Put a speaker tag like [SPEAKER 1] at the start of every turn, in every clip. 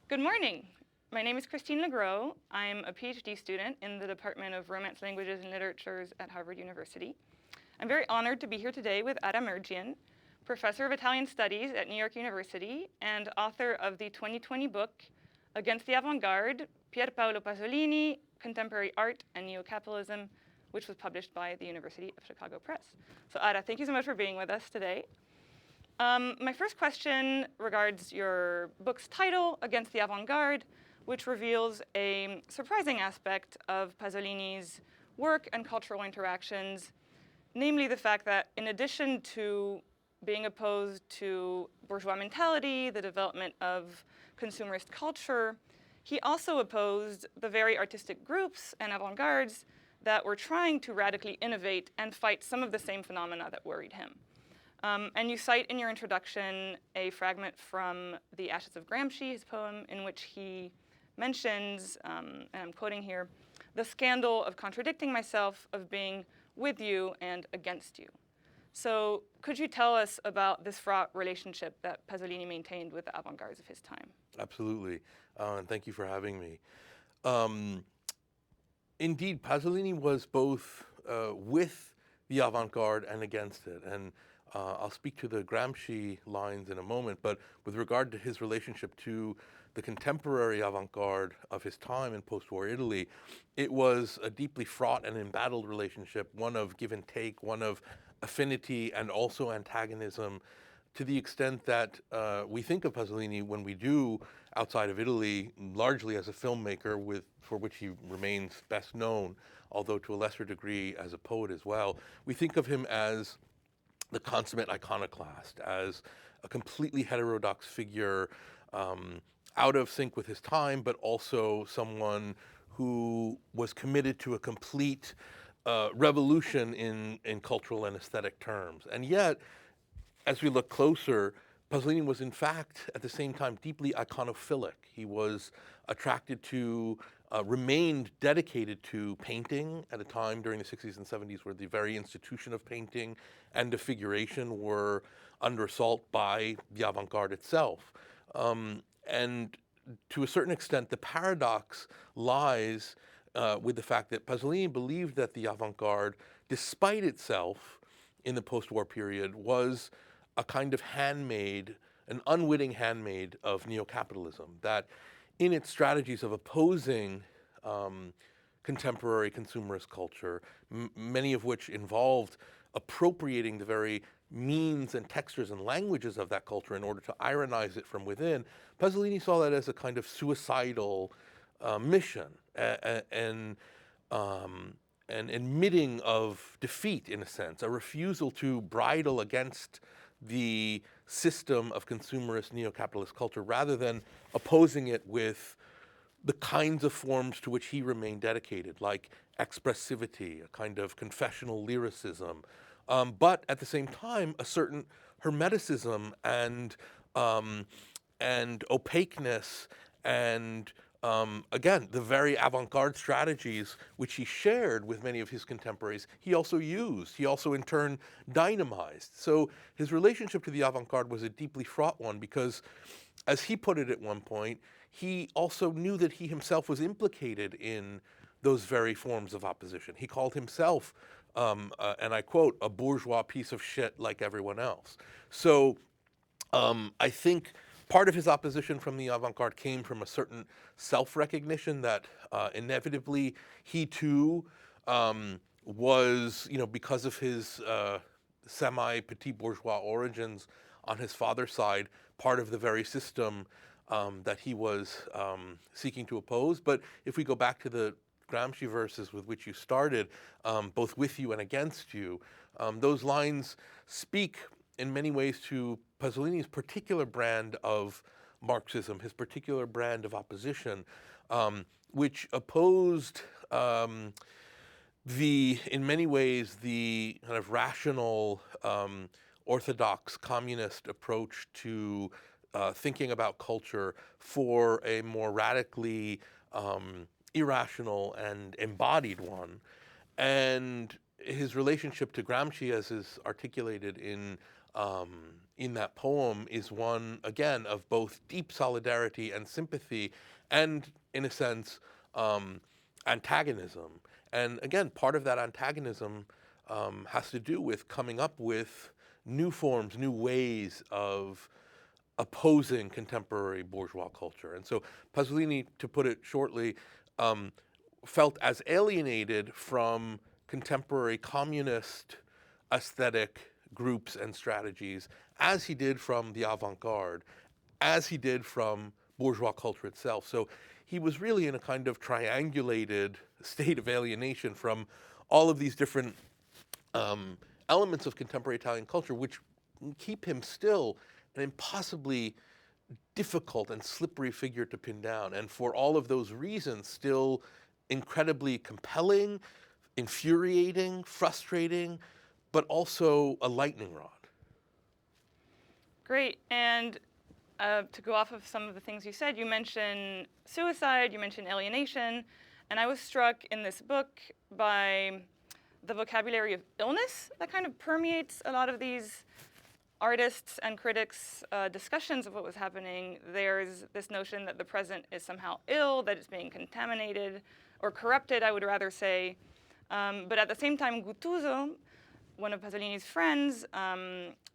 [SPEAKER 1] Good morning. My name is Christine Legros. I'm a PhD student in the Department of Romance Languages and Literatures at Harvard University. I'm very honored to be here today with Ara Merjian, professor of Italian Studies at New York University and author of the 2020 book, Against the Avant-Garde, Pier Paolo Pasolini, Contemporary Art and Neocapitalism, which was published by the University of Chicago Press. So Ara, thank you so much for being with us today. My first question regards your book's title, Against the Avant-Garde, which reveals a surprising aspect of Pasolini's work and cultural interactions, namely the fact that in addition to being opposed to bourgeois mentality, the development of consumerist culture, he also opposed the very artistic groups and avant-gardes that were trying to radically innovate and fight some of the same phenomena that worried him. And you cite in your introduction a fragment from The Ashes of Gramsci, his poem, in which he mentions, and I'm quoting here, the scandal of contradicting myself, of being with you and against you. So could you tell us about this fraught relationship that Pasolini maintained with the avant-gardes of his time?
[SPEAKER 2] Absolutely, and thank you for having me. Indeed, Pasolini was both with the avant-garde and against it, and I'll speak to the Gramsci lines in a moment, but with regard to his relationship to the contemporary avant-garde of his time in post-war Italy, it was a deeply fraught and embattled relationship, one of give and take, one of affinity and also antagonism, to the extent that we think of Pasolini when we do outside of Italy largely as a filmmaker for which he remains best known, although to a lesser degree as a poet as well. We think of him as the consummate iconoclast, as a completely heterodox figure, out of sync with his time, but also someone who was committed to a complete revolution in cultural and aesthetic terms. And yet, as we look closer, Pasolini was in fact, at the same time, deeply iconophilic. He was attracted to, remained dedicated to painting at a time during the 60s and 70s where the very institution of painting and of figuration were under assault by the avant-garde itself. And to a certain extent, the paradox lies with the fact that Pasolini believed that the avant-garde, despite itself in the post-war period, was a kind of handmaid, an unwitting handmaid of neocapitalism, that in its strategies of opposing contemporary consumerist culture, many of which involved appropriating the very means and textures and languages of that culture in order to ironize it from within, Pasolini saw that as a kind of suicidal mission and admitting of defeat, in a sense, a refusal to bridle against the system of consumerist neo-capitalist culture rather than opposing it with the kinds of forms to which he remained dedicated, like expressivity, a kind of confessional lyricism, but at the same time, a certain hermeticism and opaqueness and again, the very avant-garde strategies which he shared with many of his contemporaries, he also used. He also, in turn, dynamized. So his relationship to the avant-garde was a deeply fraught one because, as he put it at one point, he also knew that he himself was implicated in those very forms of opposition. He called himself, and I quote, a bourgeois piece of shit like everyone else. So I think part of his opposition from the avant-garde came from a certain self-recognition that inevitably he too was, because of his semi-petit bourgeois origins on his father's side, part of the very system that he was seeking to oppose. But if we go back to the Gramsci verses with which you started, both with you and against you, those lines speak in many ways to Pasolini's particular brand of Marxism, his particular brand of opposition, which opposed in many ways, the kind of rational, orthodox communist approach to thinking about culture for a more radically irrational and embodied one. And his relationship to Gramsci, as is articulated in in that poem is one, again, of both deep solidarity and sympathy, and, in a sense, antagonism. And again, part of that antagonism has to do with coming up with new forms, new ways of opposing contemporary bourgeois culture. And so Pasolini, to put it shortly, felt as alienated from contemporary communist aesthetic groups and strategies as he did from the avant-garde, as he did from bourgeois culture itself. So he was really in a kind of triangulated state of alienation from all of these different elements of contemporary Italian culture, which keep him still an impossibly difficult and slippery figure to pin down. And for all of those reasons, still incredibly compelling, infuriating, frustrating, but also a lightning rod.
[SPEAKER 1] Great. And to go off of some of the things you said, you mentioned suicide, you mentioned alienation, and I was struck in this book by the vocabulary of illness that kind of permeates a lot of these artists' and critics' discussions of what was happening. There's this notion that the present is somehow ill, that it's being contaminated, or corrupted, I would rather say. But at the same time, Guttuso, one of Pasolini's friends,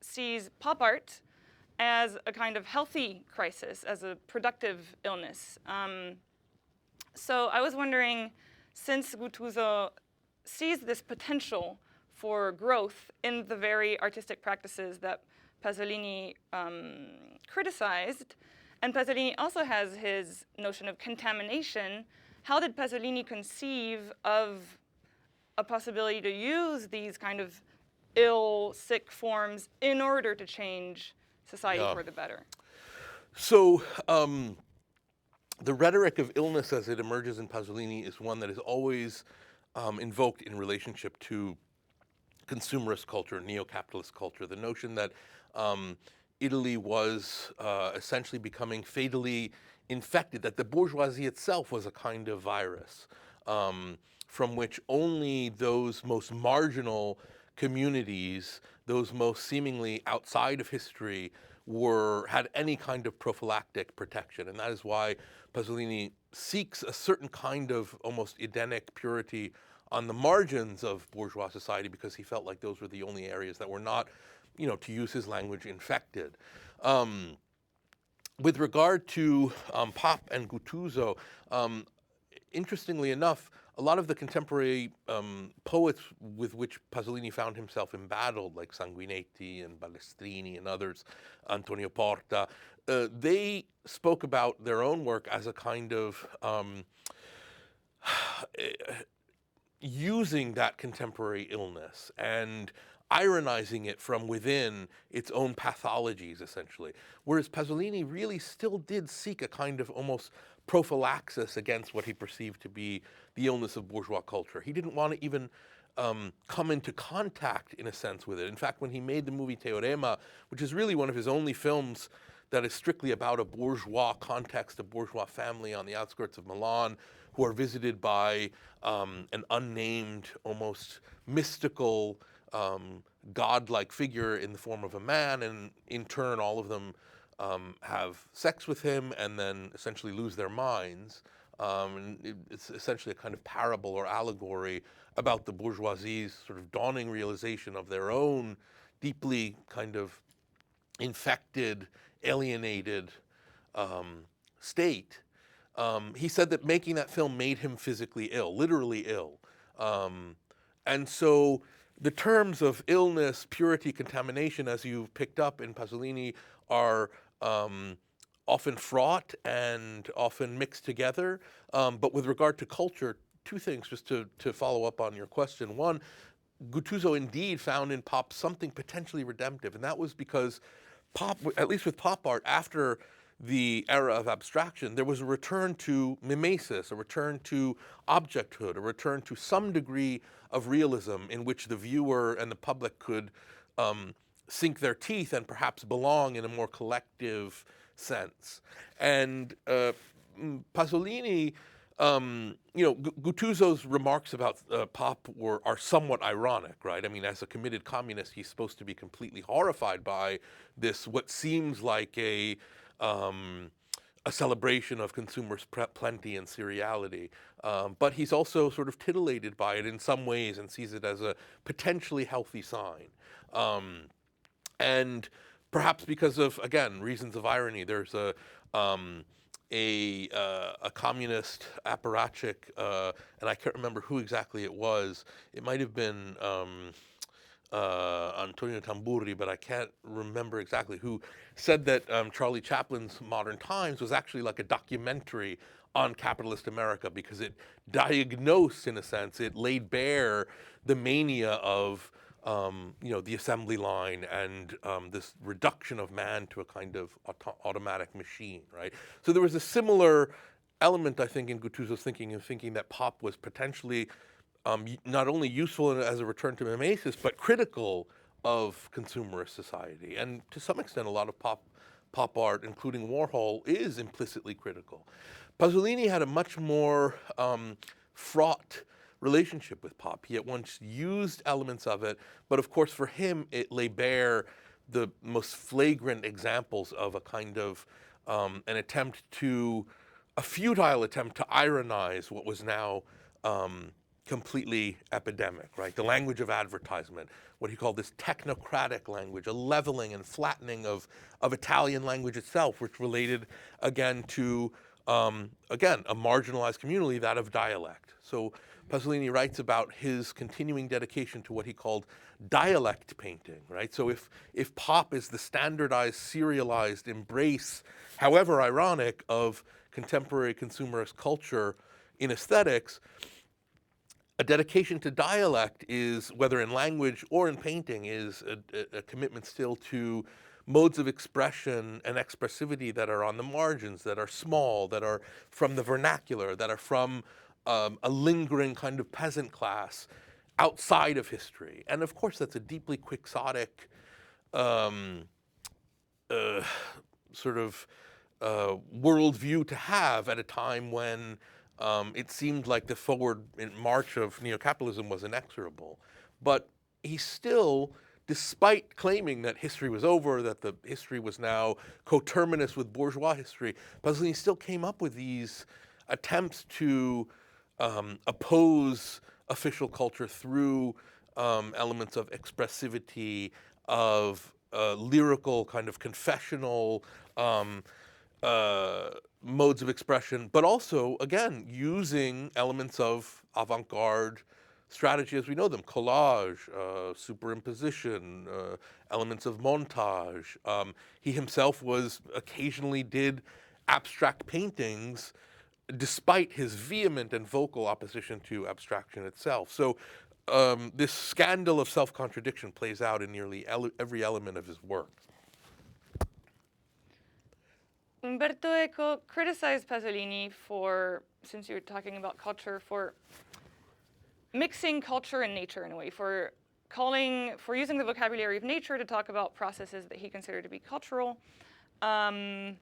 [SPEAKER 1] sees pop art as a kind of healthy crisis, as a productive illness. So I was wondering, since Guttuso sees this potential for growth in the very artistic practices that Pasolini criticized, and Pasolini also has his notion of contamination, how did Pasolini conceive of a possibility to use these kind of ill, sick forms in order to change society for the better?
[SPEAKER 2] So the rhetoric of illness as it emerges in Pasolini is one that is always invoked in relationship to consumerist culture, neo-capitalist culture, the notion that Italy was essentially becoming fatally infected, that the bourgeoisie itself was a kind of virus from which only those most marginal communities, those most seemingly outside of history, had any kind of prophylactic protection. And that is why Pasolini seeks a certain kind of almost Edenic purity on the margins of bourgeois society, because he felt like those were the only areas that were not, to use his language, infected. With regard to Pop and Guttuso, interestingly enough, a lot of the contemporary poets with which Pasolini found himself embattled, like Sanguinetti and Balestrini and others, Antonio Porta, they spoke about their own work as a kind of using that contemporary illness and ironizing it from within its own pathologies, essentially. Whereas Pasolini really still did seek a kind of almost prophylaxis against what he perceived to be the illness of bourgeois culture. He didn't want to even come into contact, in a sense, with it. In fact, when he made the movie Teorema, which is really one of his only films that is strictly about a bourgeois context, a bourgeois family on the outskirts of Milan, who are visited by an unnamed, almost mystical, godlike figure in the form of a man, and in turn all of them have sex with him and then essentially lose their minds. And it's essentially a kind of parable or allegory about the bourgeoisie's sort of dawning realization of their own deeply kind of infected, alienated state. He said that making that film made him physically ill, literally ill. And so the terms of illness, purity, contamination, as you've picked up in Pasolini, are often fraught and often mixed together. But with regard to culture, two things just to follow up on your question. One, Guttuso indeed found in pop something potentially redemptive, and that was because pop, at least with pop art, after the era of abstraction, there was a return to mimesis, a return to objecthood, a return to some degree of realism in which the viewer and the public could sink their teeth and perhaps belong in a more collective sense. And Pasolini Guttuso's remarks about Pop are somewhat ironic, right? I mean, as a committed communist, he's supposed to be completely horrified by this, what seems like a celebration of consumers' plenty and cereality. But he's also sort of titillated by it in some ways and sees it as a potentially healthy sign. And perhaps because of, again, reasons of irony, there's a communist apparatchik, and I can't remember who exactly it was. It might have been Antonio Tamburi, but I can't remember exactly who said that Charlie Chaplin's Modern Times was actually like a documentary on capitalist America because it diagnosed, in a sense, it laid bare the mania of the assembly line and this reduction of man to a kind of automatic machine, right? So there was a similar element, I think, in Guttuso's thinking that Pop was potentially not only useful as a return to mimesis, but critical of consumerist society. And to some extent, a lot of pop art, including Warhol, is implicitly critical. Pasolini had a much more fraught relationship with pop. He at once used elements of it, but of course for him it lay bare the most flagrant examples of a kind of a futile attempt to ironize what was now completely epidemic, right? The language of advertisement, what he called this technocratic language, a leveling and flattening of Italian language itself, which related again to, again, a marginalized community, that of dialect. So Pasolini writes about his continuing dedication to what he called dialect painting, right? So if pop is the standardized, serialized embrace, however ironic, of contemporary consumerist culture in aesthetics, a dedication to dialect is, whether in language or in painting, is a commitment still to modes of expression and expressivity that are on the margins, that are small, that are from the vernacular, that are from a lingering kind of peasant class outside of history. And of course, that's a deeply quixotic sort of worldview to have at a time when it seemed like the forward march of neocapitalism was inexorable. But he still, despite claiming that history was over, that the history was now coterminous with bourgeois history, Pasolini still came up with these attempts to oppose official culture through elements of expressivity, of lyrical kind of confessional modes of expression, but also, again, using elements of avant-garde strategy as we know them: collage, superimposition, elements of montage. He himself occasionally did abstract paintings despite his vehement and vocal opposition to abstraction itself. So this scandal of self-contradiction plays out in nearly every element of his work.
[SPEAKER 1] Umberto Eco criticized Pasolini for, since you were talking about culture, for mixing culture and nature in a way, for using the vocabulary of nature to talk about processes that he considered to be cultural. But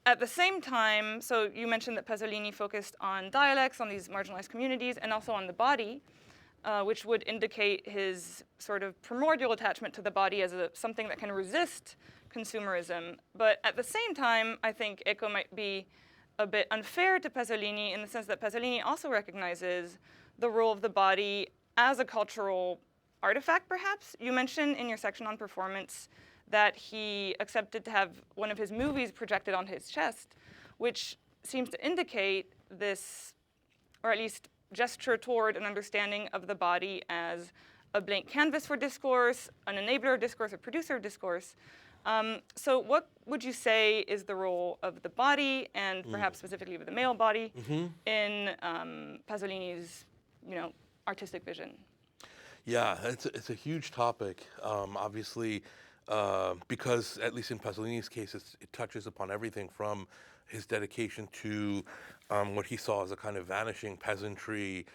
[SPEAKER 1] at the same time, so you mentioned that Pasolini focused on dialects, on these marginalized communities, and also on the body, which would indicate his sort of primordial attachment to the body as something that can resist consumerism. But at the same time, I think Eco might be a bit unfair to Pasolini in the sense that Pasolini also recognizes the role of the body as a cultural artifact, perhaps. You mentioned in your section on performance that he accepted to have one of his movies projected on his chest, which seems to indicate this, or at least gesture toward an understanding of the body as a blank canvas for discourse, an enabler of discourse, a producer of discourse. So what would you say is the role of the body, and perhaps specifically of the male body, in Pasolini's, artistic vision?
[SPEAKER 2] Yeah, it's a huge topic, obviously, because at least in Pasolini's case, it touches upon everything from his dedication to what he saw as a kind of vanishing peasantry.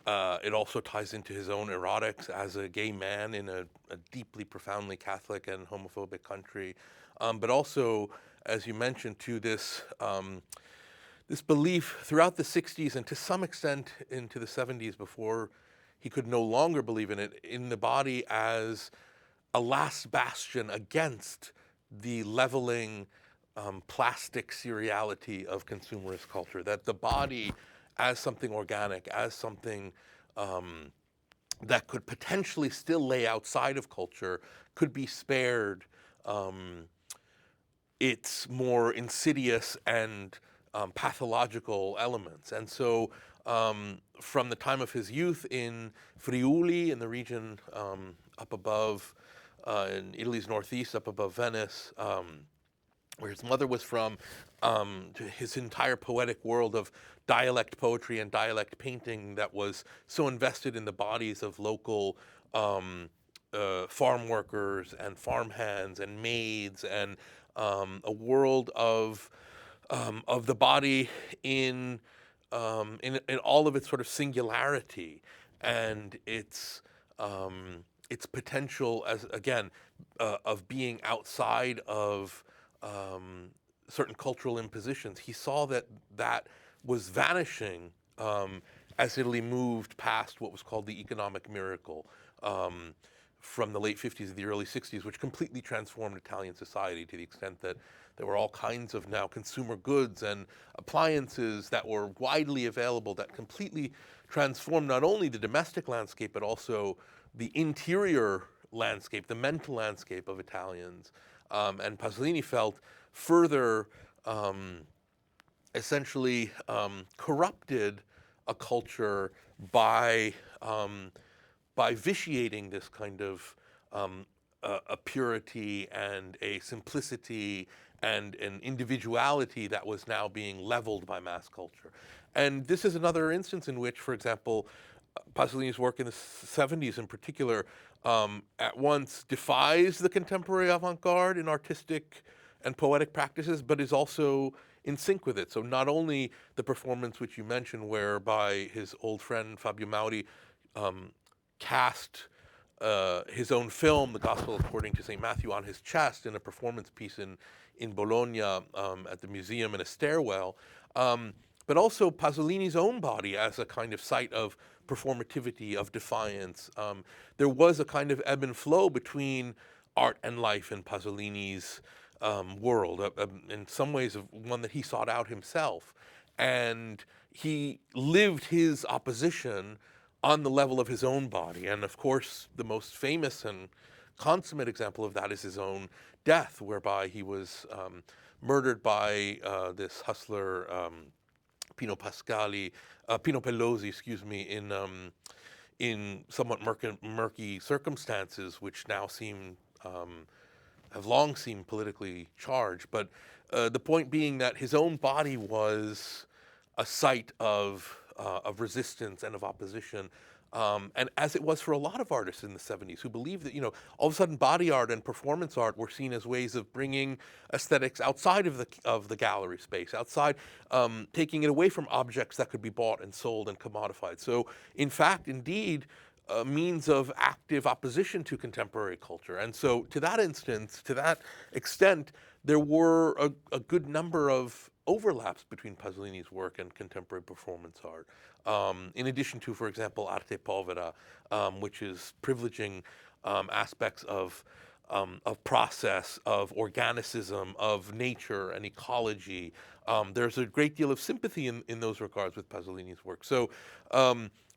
[SPEAKER 2] It also ties into his own erotics as a gay man in a deeply, profoundly Catholic and homophobic country. But also, as you mentioned, to this this belief throughout the 60s and to some extent into the 70s before he could no longer believe in it, in the body as a last bastion against the leveling plastic seriality of consumerist culture, that the body as something organic, as something that could potentially still lay outside of culture, could be spared its more insidious and pathological elements. And so from the time of his youth in Friuli, in the region up above, in Italy's northeast, up above Venice, where his mother was from, to his entire poetic world of dialect poetry and dialect painting that was so invested in the bodies of local farm workers and farmhands and maids, and a world of the body in all of its sort of singularity and its potential as, again, of being outside of certain cultural impositions. He saw that was vanishing as Italy moved past what was called the economic miracle from the late 50s to the early 60s, which completely transformed Italian society to the extent that there were all kinds of now consumer goods and appliances that were widely available that completely transformed not only the domestic landscape, but also the interior landscape, the mental landscape of Italians. And Pasolini felt further essentially corrupted a culture by vitiating this kind of a purity and a simplicity and an individuality that was now being leveled by mass culture. And this is another instance in which, for example, Pasolini's work in the 70s in particular at once defies the contemporary avant-garde in artistic and poetic practices, but is also in sync with it. So not only the performance which you mentioned, whereby his old friend Fabio Mauri cast his own film, The Gospel According to St. Matthew, on his chest in a performance piece in Bologna at the museum in a stairwell, but also Pasolini's own body as a kind of site of performativity, of defiance. There was a kind of ebb and flow between art and life in Pasolini's world, in some ways one that he sought out himself. And he lived his opposition on the level of his own body. And of course, the most famous and consummate example of that is his own death, whereby he was murdered by this hustler, Pino Pelosi, excuse me, in somewhat murky circumstances, which now have long seemed politically charged. But the point being that his own body was a site of resistance and of opposition. And as it was for a lot of artists in the 70s who believed that, all of a sudden body art and performance art were seen as ways of bringing aesthetics outside of the gallery space, outside, taking it away from objects that could be bought and sold and commodified. So in fact, indeed, a means of active opposition to contemporary culture. And so to that extent, there were a good number of overlaps between Pasolini's work and contemporary performance art. In addition to, for example, Arte Povera, which is privileging aspects of process, of organicism, of nature and ecology. There's a great deal of sympathy in those regards with Pasolini's work. So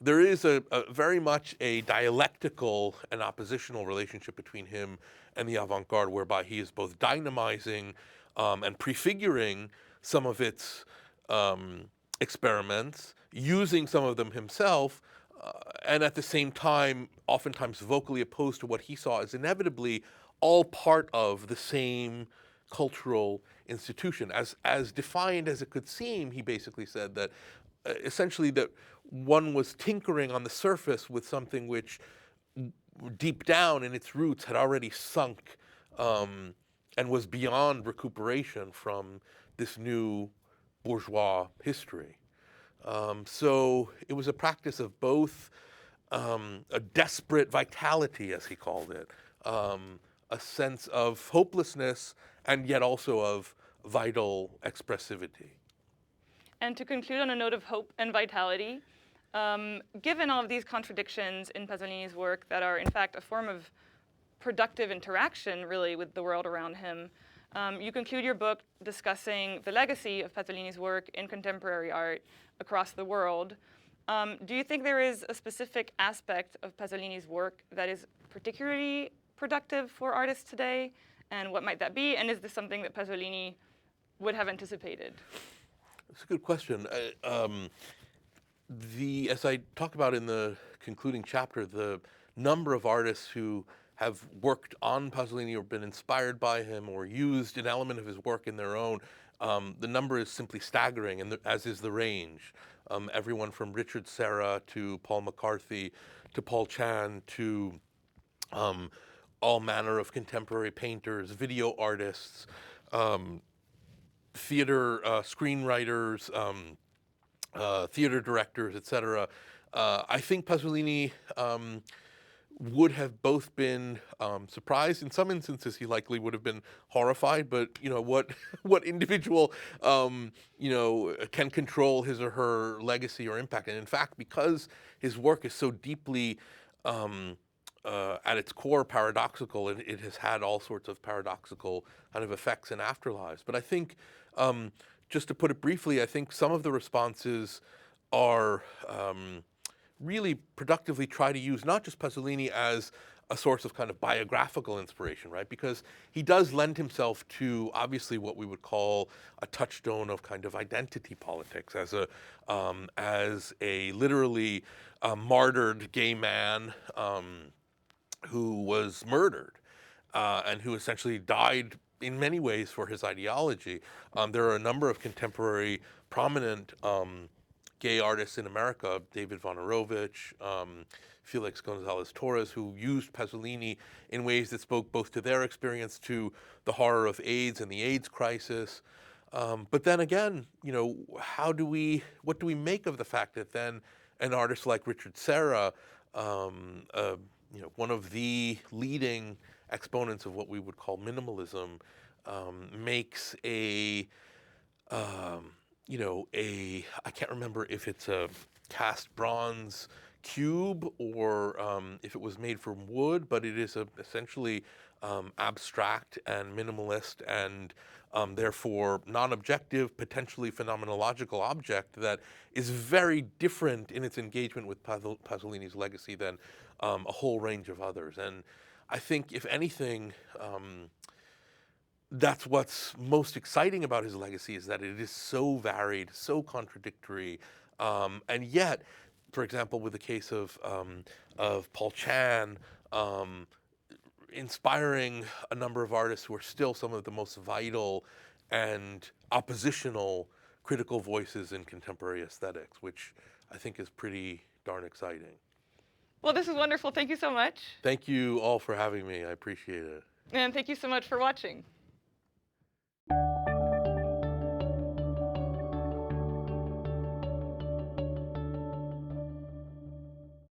[SPEAKER 2] there is a very much a dialectical and oppositional relationship between him and the avant-garde, whereby he is both dynamizing and prefiguring some of its experiments, using some of them himself, and at the same time, oftentimes vocally opposed to what he saw as inevitably all part of the same cultural institution. As defiant as it could seem, he basically said that essentially that one was tinkering on the surface with something which deep down in its roots had already sunk and was beyond recuperation from this new bourgeois history. So it was a practice of both a desperate vitality, as he called it, a sense of hopelessness, and yet also vital expressivity.
[SPEAKER 1] And to conclude on a note of hope and vitality, given all of these contradictions in Pasolini's work that are in fact a form of productive interaction really with the world around him, you conclude your book discussing the legacy of Pasolini's work in contemporary art across the world. Do you think there is a specific aspect of Pasolini's work that is particularly productive for artists today? And what might that be? And is this something that Pasolini would have anticipated?
[SPEAKER 2] That's a good question. As I talk about in the concluding chapter, the number of artists who have worked on Pasolini or been inspired by him or used an element of his work in their own, the number is simply staggering, and as is the range. Everyone from Richard Serra to Paul McCarthy to Paul Chan to all manner of contemporary painters, video artists, theater screenwriters, theater directors, etc. I think Pasolini would have both been surprised. In some instances, he likely would have been horrified. But what individual can control his or her legacy or impact? And in fact, because his work is so deeply at its core paradoxical, it has had all sorts of paradoxical kind of effects in afterlives. But I think, just to put it briefly, I think some of the responses are really productively try to use not just Pasolini as a source of kind of biographical inspiration, right? Because he does lend himself to obviously what we would call a touchstone of kind of identity politics as a literally martyred gay man who was murdered and who essentially died in many ways for his ideology. There are a number of contemporary prominent gay artists in America, David Vonarovich, Felix Gonzalez Torres, who used Pasolini in ways that spoke both to their experience, to the horror of AIDS and the AIDS crisis. But then again, what do we make of the fact that then an artist like Richard Serra, one of the leading exponents of what we would call minimalism, makes I can't remember if it's a cast bronze cube or if it was made from wood, but it is essentially abstract and minimalist and therefore non-objective, potentially phenomenological object that is very different in its engagement with Pasolini's legacy than a whole range of others. And I think, if anything, that's what's most exciting about his legacy, is that it is so varied, so contradictory, and yet, for example, with the case of Paul Chan, inspiring a number of artists who are still some of the most vital and oppositional critical voices in contemporary aesthetics, which I think is pretty darn exciting.
[SPEAKER 1] Well, this is wonderful. Thank you so much.
[SPEAKER 2] Thank you all for having me. I appreciate it.
[SPEAKER 1] And thank you so much for watching.